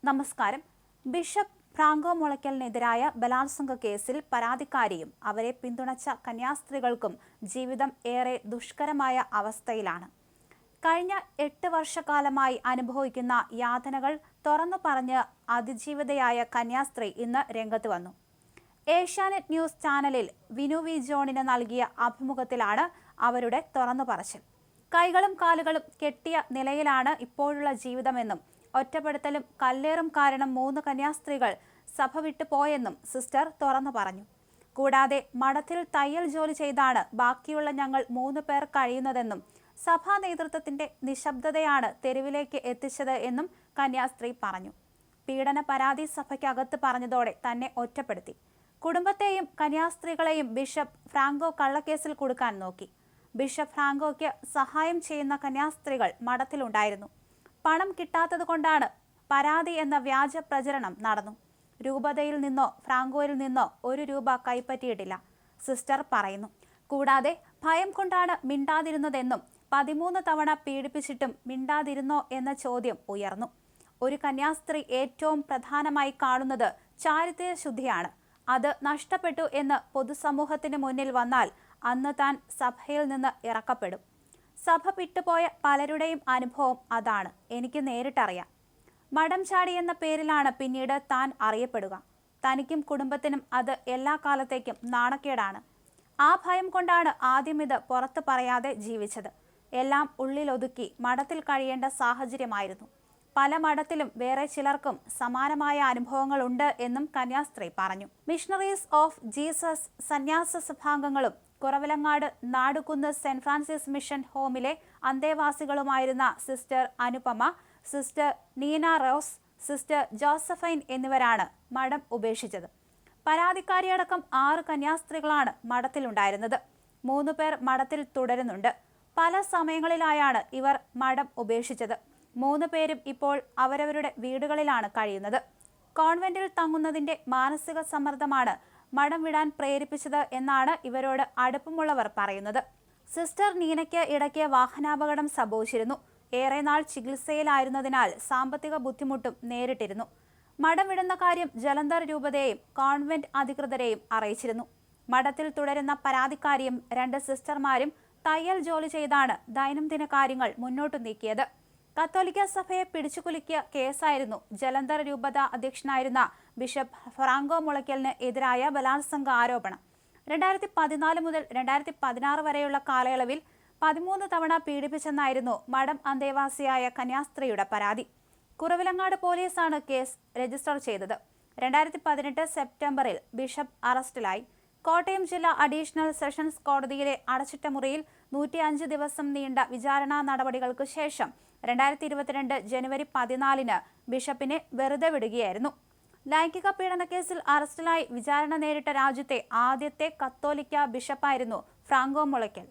നമസ്കാരം. Bishop Franco മുളയ്ക്കലിനെതിരായ ബലാത്സംഗ കേസിൽ പരാതിക്കാരിയും അവരെ പിന്തുണച്ച കന്യാസ്ത്രീകൾക്കും ജീവിതം ഏറെ ദുഷ്കരമായ അവസ്ഥയിലാണ്. കഴിഞ്ഞ 8 വർഷക്കാലമായി അനുഭവിക്കുന്ന യാതനകൾ തുറന്നു പറഞ്ഞ് അതിജീവിതയായ കന്യാസ്ത്രീ ഇന്ന് രംഗത്ത് വന്നു. ഏഷ്യാനെറ്റ് ന്യൂസ് ചാനലിൽ വിനു വി ജോണിന് നൽകിയ അഭിമുഖത്തിലാണ് അവരുടെ തുറന്നു പറച്ചിൽ. കൈകളും കാലുകളും കെട്ടിയ നിലയിലാണ് ഇപ്പോഴുള്ള ജീവിതമെന്നും ഒറ്റപ്പെടുത്തലും കല്ലേറും കാരണം 3 കന്യാസ്ത്രീകൾ സഭ വിട്ടു പോയെന്നും സിസ്റ്റർ തുറന്നു പറഞ്ഞു. കൂടാതെ മഠത്തിൽ തയ്യൽ ജോലി ചെയ്താണ് ബാക്കിയുള്ള ഞങ്ങൾ 3 പേർ കഴിയുന്നതെന്നും സഭാ നേതൃത്വത്തിന്റെ നിശബ്ദതയാണ് തെരുവിലേക്ക് എത്തിച്ചത് എന്നും കന്യാസ്ത്രീ പറഞ്ഞു. പീഡന പരാതി സഭയ്ക്കകത്ത് പറഞ്ഞതോടെ തന്നെ ഒറ്റപ്പെടുത്തി. കുടുംബത്തെയും കന്യാസ്ത്രീകളെയും ബിഷപ്പ് ഫ്രാങ്കോ കള്ളക്കേസിൽ കുടുക്കാൻ നോക്കി. ബിഷപ്പ് ഫ്രാങ്കോയ്ക്ക് സഹായം ചെയ്യുന്ന കന്യാസ്ത്രീകൾ മഠത്തിലുണ്ടായിരുന്നു. പണം കിട്ടാത്തതുകൊണ്ടാണ് പരാതി എന്ന വ്യാജ പ്രചരണം നടന്നു. രൂപതയിൽ നിന്നോ ഫ്രാങ്കോയിൽ നിന്നോ 1 രൂപ കൈപ്പറ്റിയിട്ടില്ല, സിസ്റ്റർ പറയുന്നു. കൂടാതെ ഭയം കൊണ്ടാണ് മിണ്ടാതിരുന്നതെന്നും 13 തവണ പീഡിപ്പിച്ചിട്ടും മിണ്ടാതിരുന്നോ എന്ന ചോദ്യം ഉയർന്നു. ഒരു കന്യാസ്ത്രീ ഏറ്റവും പ്രധാനമായി കാണുന്നത് ചാരിത്ര്യ ശുദ്ധിയാണ്. അത് നഷ്ടപ്പെട്ടു എന്ന് പൊതുസമൂഹത്തിന് മുന്നിൽ വന്നാൽ അന്ന് താൻ സഭയിൽ നിന്ന് ഇറക്കപ്പെടും. സഭ വിട്ടുപോയ പലരുടെയും അനുഭവം അതാണ്. എനിക്ക് നേരിട്ടറിയാം. മഠം ചാടി എന്ന പേരിലാണ് പിന്നീട് താൻ അറിയപ്പെടുക. തനിക്കും കുടുംബത്തിനും അത് എല്ലാ കാലത്തേക്കും നാണക്കേടാണ്. ആ ഭയം കൊണ്ടാണ് ആദ്യം ഇത് പുറത്തു പറയാതെ ജീവിച്ചത്. എല്ലാം ഉള്ളിലൊതുക്കി മഠത്തിൽ കഴിയേണ്ട സാഹചര്യമായിരുന്നു. പല മഠത്തിലും വേറെ ചിലർക്കും സമാനമായ അനുഭവങ്ങളുണ്ട് എന്നും കന്യാസ്ത്രീ പറഞ്ഞു. മിഷണറീസ് ഓഫ് ജീസസ് സന്യാസ സഭാംഗങ്ങളും Kuravilangad Nadukunnu Saint Francis mission ഹോമിലെ അന്തേവാസികളുമായിരുന്ന sister Anupama, sister Neena Rose, sister Josephine എന്നിവരാണ് മഠം ഉപേക്ഷിച്ചത്. പരാതിക്കാരിയടക്കം 6 കന്യാസ്ത്രീകളാണ് മഠത്തിലുണ്ടായിരുന്നത്. 3 പേർ മഠത്തിൽ തുടരുന്നുണ്ട്. പല സമയങ്ങളിലായാണ് ഇവർ മഠം ഉപേക്ഷിച്ചത്. 3 പേരും ഇപ്പോൾ അവരവരുടെ വീടുകളിലാണ് കഴിയുന്നത്. കോൺവെന്റിൽ തങ്ങുന്നതിന്റെ മാനസിക സമ്മർദ്ദമാണ് മഠം വിടാൻ പ്രേരിപ്പിച്ചത് എന്നാണ് ഇവരോട് അടുപ്പമുള്ളവർ പറയുന്നത്. സിസ്റ്റർ നീനയ്ക്ക് ഇടയ്ക്ക് വാഹനാപകടം സംഭവിച്ചിരുന്നു. ഏറെ നാൾ ചികിത്സയിലായിരുന്നതിനാൽ സാമ്പത്തിക ബുദ്ധിമുട്ടും നേരിട്ടിരുന്നു. മഠം വിടുന്ന കാര്യം ജലന്ധർ രൂപതയെയും കോൺവെന്റ് അധികൃതരെയും അറിയിച്ചിരുന്നു. മഠത്തിൽ തുടരുന്ന പരാതിക്കാരിയും 2 സിസ്റ്റർമാരും തയ്യൽ ജോലി ചെയ്താണ് ദൈനംദിന കാര്യങ്ങൾ മുന്നോട്ട് നീക്കിയത്. കത്തോലിക്ക സഭയെ പിടിച്ചുകുലുക്കിയ കേസായിരുന്നു ജലന്ധർ രൂപത അധ്യക്ഷനായിരുന്ന ബിഷപ്പ് ഫ്രാങ്കോ മുളയ്ക്കലിന് എതിരായ ബലാത്സംഗ ആരോപണം. 2014 മുതൽ 2016 വരെയുള്ള കാലയളവിൽ 13 തവണ പീഡിപ്പിച്ചെന്നായിരുന്നു മഠം അന്തേവാസിയായ കന്യാസ്ത്രീയുടെ പരാതി. കുറവിലങ്ങാട് പോലീസാണ് കേസ് രജിസ്റ്റർ ചെയ്തത്. 2018 സെപ്റ്റംബറിൽ ബിഷപ്പ് അറസ്റ്റിലായി. കോട്ടയം ജില്ലാ അഡീഷണൽ സെഷൻസ് കോടതിയിലെ അടച്ചിട്ട മുറിയിൽ 105 ദിവസം നീണ്ട വിചാരണാ നടപടികൾക്ക് ശേഷം 2022 ജനുവരി 14 ബിഷപ്പിനെ വെറുതെ വിടുകയായിരുന്നു. ലൈംഗിക പീഡന കേസിൽ അറസ്റ്റിലായി വിചാരണ നേരിട്ട രാജ്യത്തെ ആദ്യത്തെ കത്തോലിക്ക ബിഷപ്പായിരുന്നു ഫ്രാങ്കോ മുളയ്ക്കൽ.